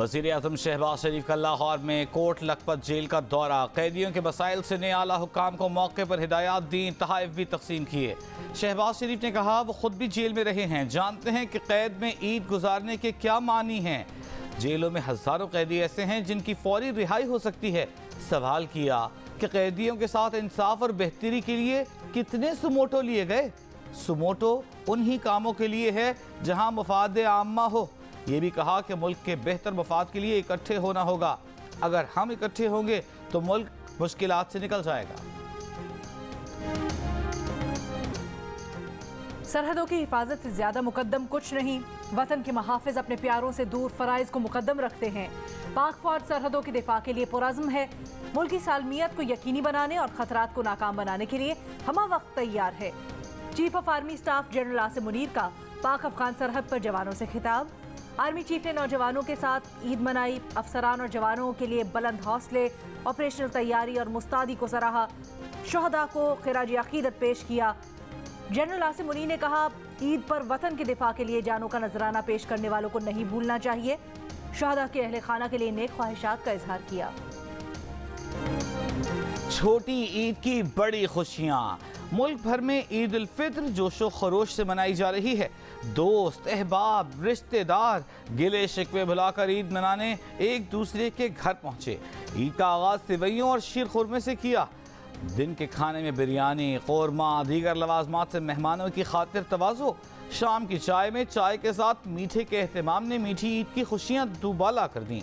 वज़ीर आज़म शहबाज शरीफ का लाहौर में कोट लखपत जेल का दौरा। कैदियों के मसाइल से नए आला हुक्काम को मौके पर हिदायत दी, तहाइफ भी तकसीम किए। शहबाज शरीफ ने कहा वो खुद भी जेल में रहे हैं, जानते हैं कि कैद में ईद गुजारने के क्या मानी हैं। जेलों में हज़ारों कैदी ऐसे हैं जिनकी फौरी रिहाई हो सकती है। सवाल किया कि कैदियों के साथ इंसाफ और बेहतरी के लिए कितने सुमोटो लिए गए। सुमोटो उन्हीं कामों के लिए है जहां मफाद आम्मा हो। ये भी कहा कि मुल्क के बेहतर मफाद के लिए इकट्ठे होना होगा। अगर हम इकट्ठे होंगे तो मुल्क मुश्किलात से निकल जाएगा। सरहदों की हिफाजत से ज्यादा मुकद्दम कुछ नहीं। वतन के महाफिज अपने प्यारों से दूर फराइज को मुकद्दम रखते हैं। पाक फौज सरहदों के दिफा के लिए पुरज़्म है। मुल्क की सालमियत को यकीनी बनाने और खतरात को नाकाम बनाने के लिए हमा वक्त तैयार है। Chief of army staff general Asim Munir का पाक अफगान सरहद पर जवानों से खिताब। आर्मी चीफ ने नौजवानों के साथ ईद मनाई। अफसरान और जवानों के लिए बुलंद हौसले, ऑपरेशनल तैयारी और मुस्तादी को सराहा। शहदा को खिराज अकीदत पेश किया। जनरल आसिम मुनीर ने कहा ईद पर वतन के दिफा के लिए जानों का नजराना पेश करने वालों को नहीं भूलना चाहिए। शहदा के अहले खाना के लिए नेक ख्वाहिशात का इजहार किया। छोटी ईद की बड़ी खुशियां। मुल्क भर में ईद उल फित्र जोशो खरोश से मनाई जा रही है। दोस्त, अहबाब, रिश्तेदार गिले शिकवे भुलाकर ईद मनाने एक दूसरे के घर पहुंचे। ईद का आगाज सेवइयों और शीर खुरमे से किया। दिन के खाने में बिरयानी, कौरमा, दीगर लवाजमात से मेहमानों की खातिर तवाज़ो। शाम की चाय में चाय के साथ मीठे के एहतमाम ने मीठी ईद की खुशियाँ दुबाला कर दी।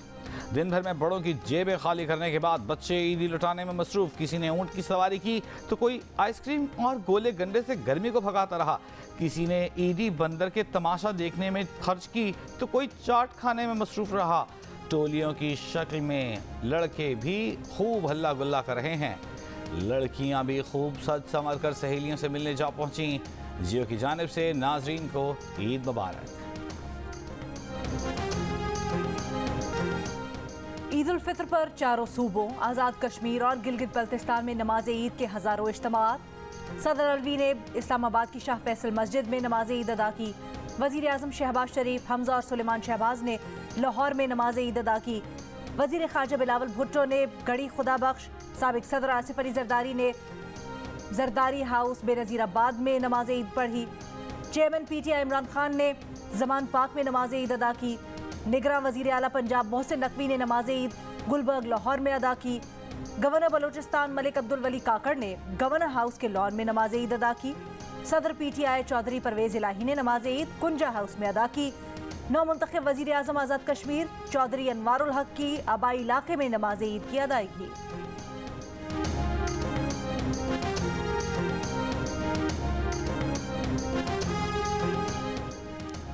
दिन भर में बड़ों की जेबें खाली करने के बाद बच्चे ईदी लुटाने में मसरूफ। किसी ने ऊँट की सवारी की तो कोई आइसक्रीम और गोले गंडे से गर्मी को भगाता रहा। किसी ने ईदी बंदर के तमाशा देखने में खर्च की तो कोई चाट खाने में मसरूफ रहा। टोलियों की शक्ल में लड़के भी खूब हल्ला गुल्ला कर रहे हैं। लड़कियां भी खूब सज संवर कर सहेलियों से मिलने जा पहुंची। जियो की जानिब से नाजरीन को ईद मुबारक। ईद उल फित्र पर चारों सूबों आज़ाद कश्मीर और गिलगित बल्तिस्तान में नमाज ईद के हज़ारों इज्तिमात। सदर अलवी ने इस्लामाबाद की शाह फैसल मस्जिद में नमाज ईद अदा की। वज़ीर आज़म शहबाज शरीफ, हमजा और सुलेमान शहबाज ने लाहौर में नमाज ईद अदा की। वज़ीर ख़ारजा बिलावल भुट्टो ने गढ़ी खुदा बख्श, साबिक सदर आसिफ अली जरदारी ने जरदारी हाउस बेनज़ीराबाद में नमाज ईद पढ़ी। चेयरमैन PTI इमरान खान ने जमान पाक में नमाज ईद अदा की। निगरान वज़ीर आला पंजाब मोहसिन नकवी ने नमाज ईद गुलबर्ग लाहौर में अदा की। गवर्नर बलोचिस्तान मलिक अब्दुल वली काकड़ ने गवर्नर हाउस के लॉन में नमाज ईद अदा की। सदर PTI चौधरी परवेज इलाही ने नमाज ईद कुंजा हाउस में अदा की। नौ मुंतखब वज़ीर आज़म आज़ाद कश्मीर चौधरी अनवारुल हक की आबाई इलाके में नमाज ईद की अदायगी।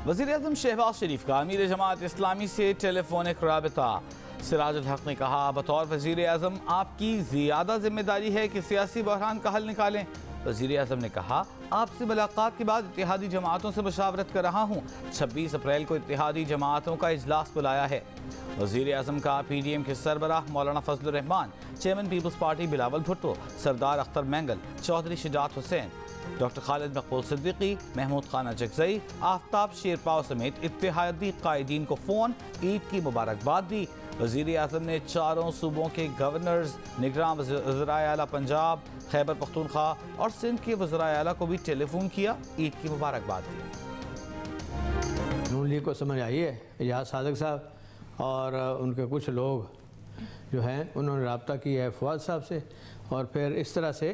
वज़ीर आज़म शहबाज शरीफ का अमीर जमात इस्लामी से टेलीफोनिक राबिता। सिराजुल हक ने कहा बतौर वज़ीर आज़म आपकी ज़्यादा जिम्मेदारी है कि सियासी बहरान का हल निकालें। वज़ीर आज़म ने कहा आपसे मुलाकात के बाद इत्तेहादी जमातों से मशावरत कर रहा हूँ। 26 अप्रैल को इत्तेहादी जमातों का इजलास बुलाया है। वज़ीर आज़म का PDM के सरबराह Maulana Fazlur Rehman, chairman peoples party Bilawal Bhutto, Sardar Akhtar Mengal, Chaudhry Shujaat Hussain, doctor Khalid Maqbool Siddiqui, Mahmood Khan अजगज़ई, Aftab Sherpao समेत इत्तेहादी कायदीन को फ़ोन ईद की मुबारकबाद दी। वज़ीर आज़म ने चारों सूबों के गवर्नर्स, निगरान वज़राए आला पंजाब, खैबर पख्तूनख्वा और सिंध के वज़राए आला को भी टेलीफोन किया, ईद की मुबारकबाद दी। नून लीग को समझ आई है एजाज सादिक साहब और उनके कुछ लोग जो हैं उन्होंने रब्ता किया है फवाद साहब से और फिर इस तरह से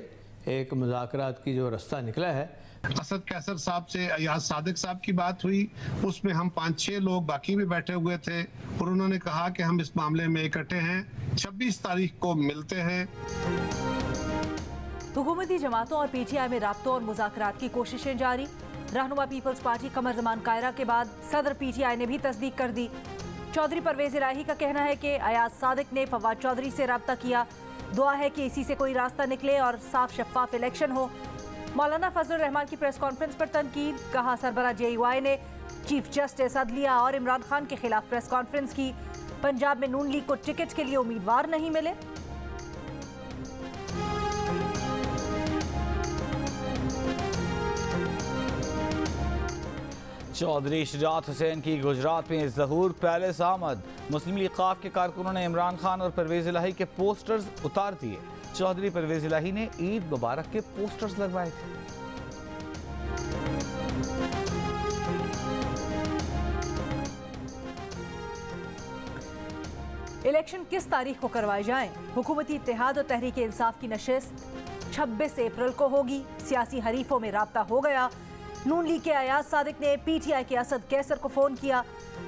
एक मुज़ाकरात की जो रास्ता निकला है। असद कैसर साहब से अयाज सादिक साहब की बात हुई, उसमें हम 5-6 लोग बाकी भी बैठे हुए थे और उन्होंने कहा कि हम इस मामले में इकट्ठे हैं, 26 तारीख को मिलते हैं। हुकूमती जमातों और PTI में राब्तों और मुज़ाकरात की कोशिशें जारी। रहनुमा पीपल्स पार्टी कमर जमान कायरा के बाद सदर PTI ने भी तस्दीक कर दी। चौधरी परवेज इलाही का कहना है कि अयाज सादिक ने फवाद चौधरी से रब्ता किया। दुआ है कि इसी से कोई रास्ता निकले और साफ शफाफ इलेक्शन हो। मौलाना फजलुर रहमान की प्रेस कॉन्फ्रेंस पर तनकीद। कहा सरबरा JUI ने चीफ जस्टिस अदलिया और इमरान खान के खिलाफ प्रेस कॉन्फ्रेंस की। पंजाब में नून लीग को टिकट के लिए उम्मीदवार नहीं मिले। चौधरी शुजात हुसैन की गुजरात में ज़हूर पैलेस आमद। मुस्लिम लीग क़ाफ के कारकुनों ने इमरान खान और परवेज इलाही के पोस्टर्स उतार दिए। चौधरी परवेज इलाही ने ईद मुबारक के पोस्टर्स लगवाए थे। इलेक्शन किस तारीख को करवाए जाएं? हुकूमती इत्तेहाद और तहरीक इंसाफ की नशिस्त 26 अप्रैल को होगी। सियासी हरीफों में राब्ता हो गया। नून लीग के अयाज सादिक ने पीटीआई के असद कैसर को फोन किया।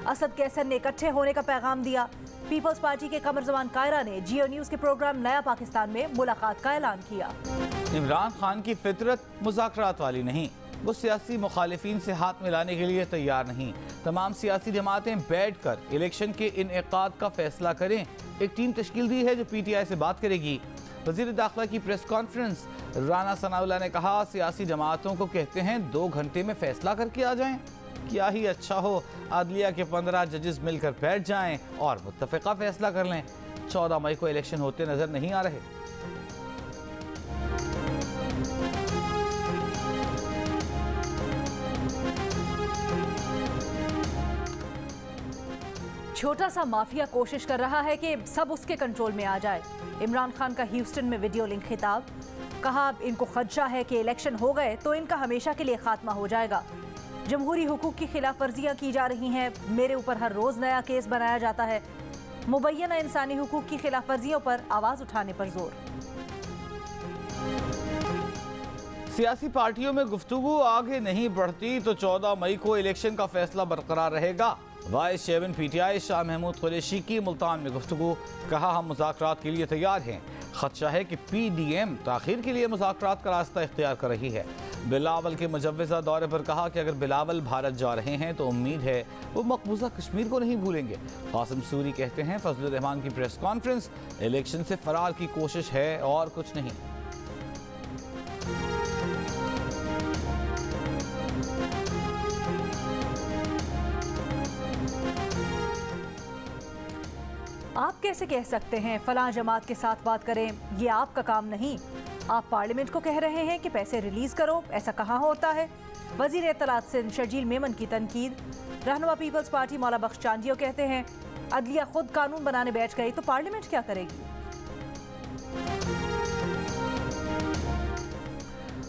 असद कैसर ने इकट्ठे होने का पैगाम दिया। पीपल्स पार्टी के कमर जमान कायरा ने जियो न्यूज के प्रोग्राम नया पाकिस्तान में मुलाकात का ऐलान किया। इमरान खान की फितरत मुज़ाकरात वाली नहीं, वो सियासी मुखालिफिन से हाथ मिलाने के लिए तैयार नहीं। तमाम सियासी जमातें बैठकर इलेक्शन के इनेकाद का फैसला करें। एक टीम तश्कील दी है जो पीटीआई से बात करेगी। वज़ीर दाखिला की प्रेस कॉन्फ्रेंस, राना सनाउल्लाह ने कहा सियासी जमातों को कहते हैं 2 घंटे में फैसला करके आ जाएं। क्या ही अच्छा हो अदलिया के 15 जजेस मिलकर बैठ जाएं और मुत्तफ़िका फैसला कर लें। 14 मई को इलेक्शन होते नजर नहीं आ रहे। छोटा सा माफिया कोशिश कर रहा है कि सब उसके कंट्रोल में आ जाए। इमरान खान का ह्यूस्टन में वीडियो लिंक खिताब, कहा इनको खदशा है कि इलेक्शन हो गए तो इनका हमेशा के लिए खात्मा हो जाएगा। जमहूरी हुकूक की खिलाफ वर्जियां की जा रही हैं। मेरे ऊपर हर रोज नया केस बनाया जाता है। मुबैना इंसानी हुकूक की खिलाफ वर्जियों पर आवाज उठाने पर जोर। सियासी पार्टियों में गुफ्तगू आगे नहीं बढ़ती तो 14 मई को इलेक्शन का फैसला बरकरार रहेगा। Vice chairman PTI Shah Mahmood Qureshi की मुल्तान में गुफ्तगू, कहा हम मुज़ाकरात के लिए तैयार हैं। खदशा है कि पीडीएम ताखीर के लिए मुज़ाकरात का रास्ता इख्तियार कर रही है। बिलावल के मुजव्वज़ा दौरे पर कहा कि अगर बिलावल भारत जा रहे हैं तो उम्मीद है वो मकबूजा कश्मीर को नहीं भूलेंगे। कासिम सूरी कहते हैं फजलुर रहमान की प्रेस कॉन्फ्रेंस, इलेक्शन से फरार की कोशिश है और कुछ नहीं। आप कैसे कह सकते हैं फलां जमात के साथ बात करें, ये आपका काम नहीं। आप पार्लियामेंट को कह रहे हैं कि पैसे रिलीज करो, ऐसा कहाँ होता है। वजीर इत्तलात सिंध शर्जील मेमन की तनकीद। रहनुमा पीपल्स पार्टी मौला बख्श चांदियो कहते हैं अदलिया खुद कानून बनाने बैठ गई तो पार्लियामेंट क्या करेगी।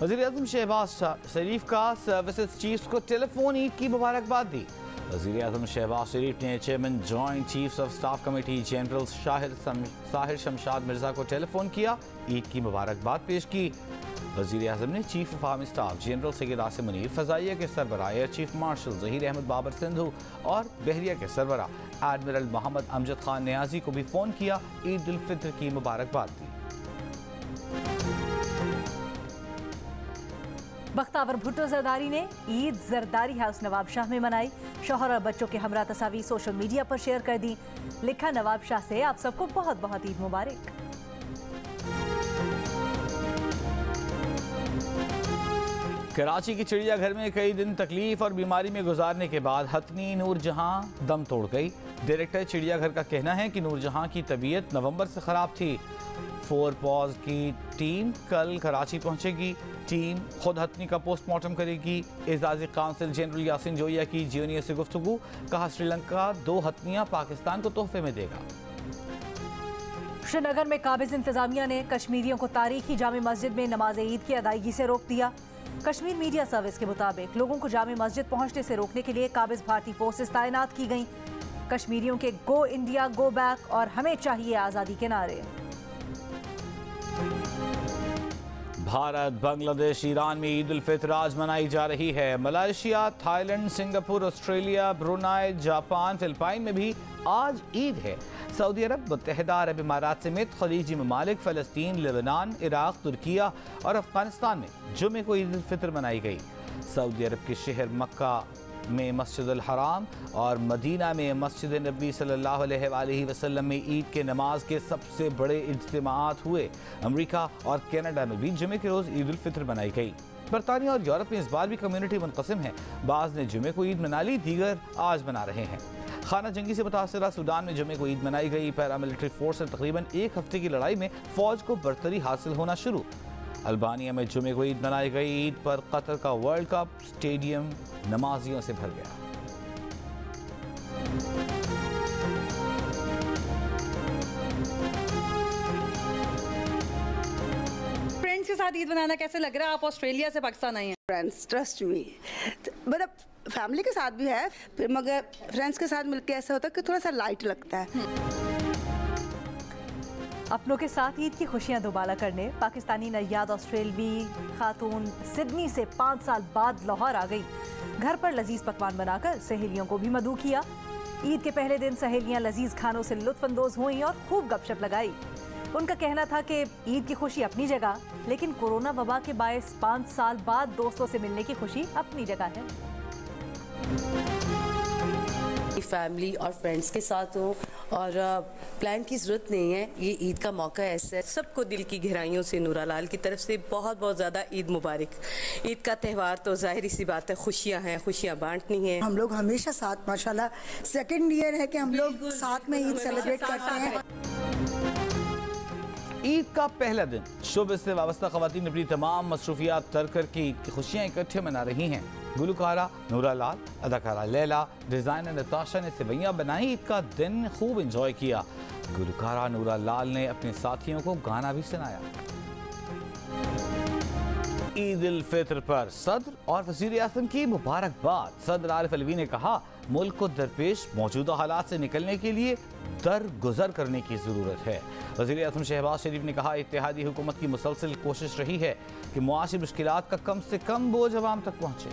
वज़ीर आज़म शहबाज शरीफ का सर्विसेज चीफ्स को टेलीफोन ईद की मुबारकबाद दी। वज़ीर आज़म शहबाज शरीफ ने chairman joint chiefs of staff committee general Sahir Shamshad Mirza को टेलीफोन किया, ईद की मुबारकबाद पेश की। वज़ीर आज़म ने chief of army staff general Syed Asim Munir, फ़ज़ाइया के सरबराह air chief marshal Zaheer Ahmed Babar Sidhu और बहरिया के सरबराह एडमिरल मोहम्मद अमजद खान नियाजी को भी फ़ोन किया, ईद उल फित्र की मुबारकबाद दी। बख्तावर भुट्टो जरदारी ने ईद जरदारी हाउस नवाबशाह में मनाई। शौहर और बच्चों के हमरा तस्वीर सोशल मीडिया पर शेयर कर दी। लिखा नवाबशाह से आप सबको बहुत बहुत ईद मुबारक। कराची की चिड़ियाघर में कई दिन तकलीफ और बीमारी में गुजारने के बाद हथनी नूरजहां दम तोड़ गई। डायरेक्टर चिड़ियाघर का कहना है कि नूरजहां की तबीयत नवंबर से खराब थी। 4 पॉज की टीम कल कराची पहुंचेगी। टीम खुद हथनी का पोस्टमार्टम करेगी। एजाजी काउंसिल जनरल यासिन जोया की जियो न्यूज़ से गुफ्तगू, कहा श्रीलंका 2 हथनियां पाकिस्तान को तोहफे में देगा। श्रीनगर में काबिज इंतजामिया ने कश्मीरियों को तारीखी जामे मस्जिद में नमाज ईद की अदायगी से रोक दिया। कश्मीर मीडिया सर्विस के मुताबिक लोगों को जामे मस्जिद पहुंचने से रोकने के लिए काबिज भारतीय फोर्सेस तैनात की गईं। कश्मीरियों के गो इंडिया गो बैक और हमें चाहिए आज़ादी के नारे। भारत, बांग्लादेश, ईरान में ईद उल फित्र आज मनाई जा रही है। Malaysia, Thailand, Singapore, Australia, Brunei, Japan, Philippine में भी आज ईद है। सऊदी अरब, मुत्तहिदा अरब इमारात समेत खलीजी ममालिक, फ़लस्तीन, लेबनान, इराक, तुर्किया और अफगानिस्तान में जुमे को ईद उल फित्र मनाई गई। सऊदी अरब के शहर मक्का में मस्जिद अल हराम और मदीना में मस्जिद नबी सल्लल्लाहु अलैहि वसल्लम में ईद के नमाज के सबसे बड़े इज्तिमात हुए। अमेरिका और कनाडा में भी जुमे के रोज़ ईद उल फित्र मनाई गई। बरतानिया और यूरोप में इस बार भी कम्युनिटी मुनक़सिम है। बाज़ ने जुमे को ईद मना ली, दीगर आज मना रहे हैं। खाना जंगी से मुतासरा सूडान में जुमे को ईद मनाई गई। पैरामिलिट्री फोर्स से तकरीबन 1 हफ्ते की लड़ाई में फ़ौज को बरतरी हासिल होना शुरू। अल्बानिया में जुमे को ईद मनाई गई। ईद पर कतर का वर्ल्ड कप स्टेडियम नमाजियों से भर गया। साथ ईद मनाना कैसे लग रहा है? आप ऑस्ट्रेलिया से पाकिस्तान आई हैं। फ्रेंड्स ट्रस्ट मी, मतलब फैमिली के साथ भी है, फिर मगर फ्रेंड्स के साथ मिलके ऐसा होता है कि थोड़ा सा लाइट लगता है। अपनों के साथ ईद की खुशियां दोबारा करने पाकिस्तानी नैयाद ऑस्ट्रेलवी खातून सिडनी से 5 साल बाद लाहौर आ गई। घर पर लजीज पकवान बनाकर सहेलियों को भी मदऊ किया। ईद के पहले दिन सहेलियां लजीज खानों से लुत्फानंदोज हुई और खूब गपशप लगाई। उनका कहना था कि ईद की खुशी अपनी जगह, लेकिन कोरोना वबा के बायस 5 साल बाद दोस्तों से मिलने की खुशी अपनी जगह है। फैमिली और फ्रेंड्स के साथ हो और प्लान की ज़रूरत नहीं है। ये ईद का मौका ऐसा है। सबको दिल की गहराइयों से नूरा लाल की तरफ से बहुत बहुत ज़्यादा ईद मुबारक। ईद का त्यौहार तो जाहिर सी बात है, खुशियाँ हैं, खुशियाँ बांटनी हैं। हम लोग हमेशा साथ, माशाल्लाह सेकंड ईयर है कि हम लोग साथ में ईद सेलिब्रेट करते हैं। ईद का पहला दिन शोबे से वाबस्ता खवातीन अपनी तमाम मसरूफियात तर्क करके ईद की खुशियाँ इकट्ठे मना रही हैं। गुलकारा नूरा लाल, अदाकारा लैला, डिज़ाइनर नताशा ने सेवैयाँ बनाई। ईद का दिन खूब इंजॉय किया। गुलकारा नूरा लाल ने अपने साथियों को गाना भी सुनाया। ईद उल फितर पर सदर और वज़ीर आज़म की मुबारकबाद। सदर आरिफ अलवी ने कहा, मुल्क को दरपेश मौजूदा हालात से निकलने के लिए दरगुजर करने की ज़रूरत है। वज़ीर आज़म शहबाज शरीफ ने कहा, इत्तेहादी हुकूमत की मुसलसल कोशिश रही है कि मुआशी मुश्किलात का कम से कम बोझ अवाम तक पहुँचे।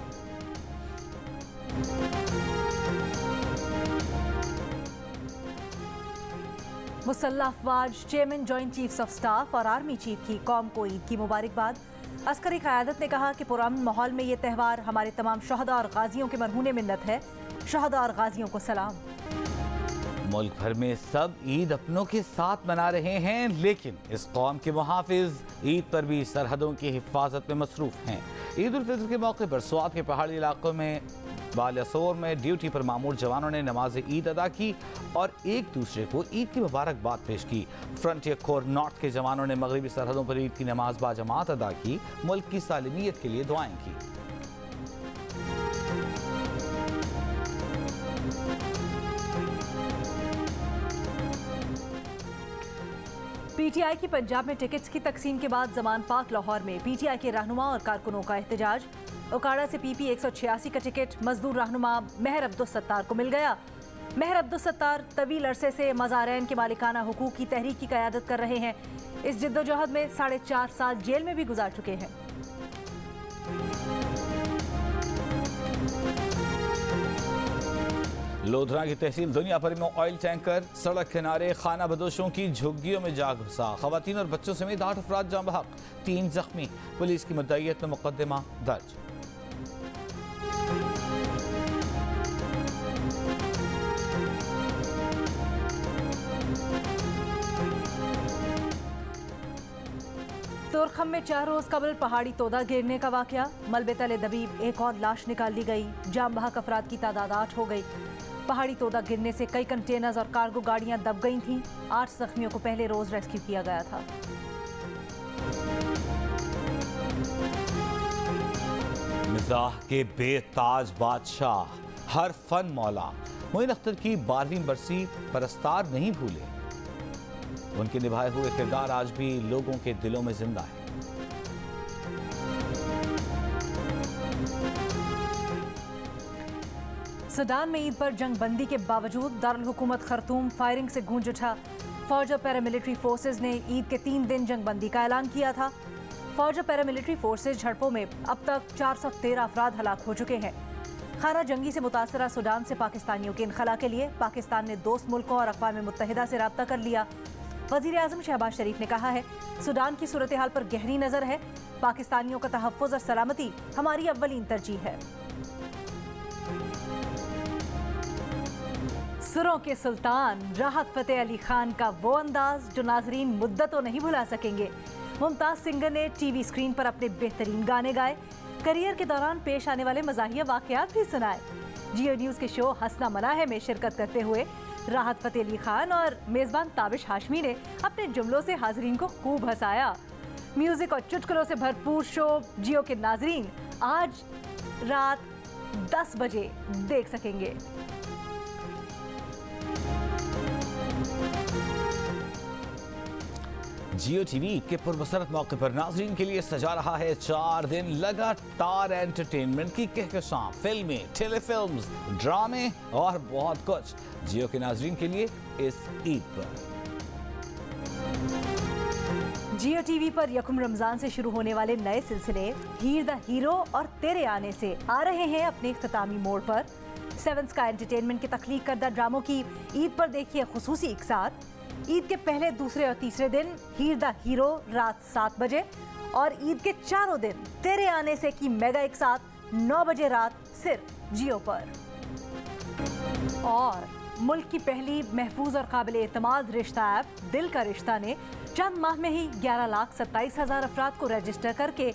मुसल्लह अफवाज, chairman joint chiefs of staff और आर्मी चीफ की कौम को ईद की मुबारकबाद। अस्करी क़यादत ने कहा कि पुरअमन माहौल में ये त्यौहार हमारे तमाम शहदा और गाजियों के मरहूने मिन्नत है। शहदा और गाजियों को सलाम। मुल्क भर में सब ईद अपनों के साथ मना रहे हैं, लेकिन इस कौम के मुहाफिज ईद पर भी सरहदों की हिफाजत में मसरूफ हैं। ईद उल फितर के मौके पर स्वात के पहाड़ी इलाकों में बालासोर में ड्यूटी पर मामूर जवानों ने नमाज ईद अदा की और एक दूसरे को ईद की मुबारकबाद पेश की। फ्रंटियर कोर नॉर्थ के जवानों ने मगरबी सरहदों पर ईद की नमाज बाजमात अदा की, मुल्क की सालिमियत के लिए दुआएं की। पीटीआई की पंजाब में टिकट्स की तकसीम के बाद जमान पाक लाहौर में पीटीआई के रहनुमा और कारकुनों का एहतजाज। उकाड़ा से पीपी 186 का टिकट मजदूर रहनुमा महर अब्दुल सत्तार को मिल गया। महर अब्दुल सत्तार तवील अरसे से मज़ारैन के मालिकाना हुकूक की तहरीक की क़यादत कर रहे हैं। इस जिद्दोजहद में 4.5 साल जेल में भी गुजार चुके हैं। लोधरा की तहसील दुनियाभर में ऑयल टैंकर सड़क किनारे खाना बदोशों की झुग्गियों में जा घुसा। खवातीन और बच्चों समेत 8 अफराद जाँ बहक, 3 जख्मी। पुलिस की मुद्दईयत में मुकदमा दर्ज। तुरखम में 4 रोज कबल पहाड़ी तोदा गिरने का वाकया। मलबे तले दबी एक और लाश निकाल ली गई। जाम बहक अफराद की तादाद 8 हो गई। पहाड़ी तोदा गिरने से कई कंटेनर्स और कार्गो गाड़ियां दब गई थीं। 8 जख्मियों को पहले रोज रेस्क्यू किया गया था। मिजाह के बेताज बादशाह, हर फन मौला मोइन अख्तर की 12वीं बरसी परस्तार नहीं भूले। उनके निभाए हुए किरदार आज भी लोगों के दिलों में जिंदा है। सूडान में ईद पर जंग बंदी के बावजूद दारुल हुकूमत खर्तूम फायरिंग से गूंज उठा। फौज और पैरामिलिट्री फोर्सेज ने ईद के 3 दिन जंग बंदी का ऐलान किया था। फौज और पैरामिलिट्री फोर्सेज झड़पों में अब तक 413 अफराद हलाक हो चुके हैं। खाना जंगी से मुतासरा सूडान से पाकिस्तानियों के इनखला के लिए पाकिस्तान ने दोस्त मुल्कों और अक़वाम मुत्तहिदा से रब्ता कर लिया। वज़ीर आज़म शहबाज शरीफ ने कहा है, सूडान की सूरत हाल पर गहरी नज़र है। पाकिस्तानियों का तहफ़्फ़ुज़ और सलामती हमारी अव्वलीन तरजीह है। सुरों के सुल्तान राहत फ़तेह अली खान का वो अंदाज जो नाजरीन मुद्दतों नहीं भुला सकेंगे। मुमताज़ सिंगर ने टीवी स्क्रीन पर अपने बेहतरीन गाने गाए, करियर के दौरान पेश आने वाले मज़ाहिया वाक़यात भी सुनाए। जियो न्यूज़ के शो हंसना मना है में शिरकत करते हुए राहत फ़तेह अली खान और मेज़बान ताबिश हाशमी ने अपने जुमलों से हाज़रीन को खूब हंसाया। म्यूज़िक और चुटकुलों से भरपूर शो जियो के नाजरीन आज रात 10 बजे देख सकेंगे। जियो टीवी के पुरमसरत मौके पर नाजरीन के लिए सजा रहा है 4 दिन लगातार एंटरटेनमेंट की कहकशां, फिल्में, टेलीफिल्म्स, ड्रामे और बहुत कुछ जियो के नाजरीन के लिए इस ईद पर। जियो टीवी पर यकुम रमजान से शुरू होने वाले नए सिलसिले हीर द हीरो और तेरे आने से आ रहे हैं अपने इख्तितामी मोड़ पर। 7 स्काई एंटरटेनमेंट के तख्लीक करदा ड्रामों की ईद पर देखिए खुसूसी इकसार। ईद के पहले, दूसरे और तीसरे दिन हीर द हीरो रात 7 बजे और ईद के चारों दिन तेरे आने से की मेगा इकसार 9 बजे रात सिर्फ जियो पर। और मुल्क की पहली महफूज और काबिल एतमाद रिश्ता ऐप दिल का रिश्ता ने चंद माह में ही 11,27,000 अफराद को रजिस्टर करके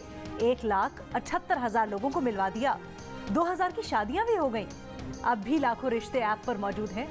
1,78,000 लोगों को मिलवा दिया। 2,000 की शादियां भी हो गईं। अब भी लाखों रिश्ते ऐप पर मौजूद हैं।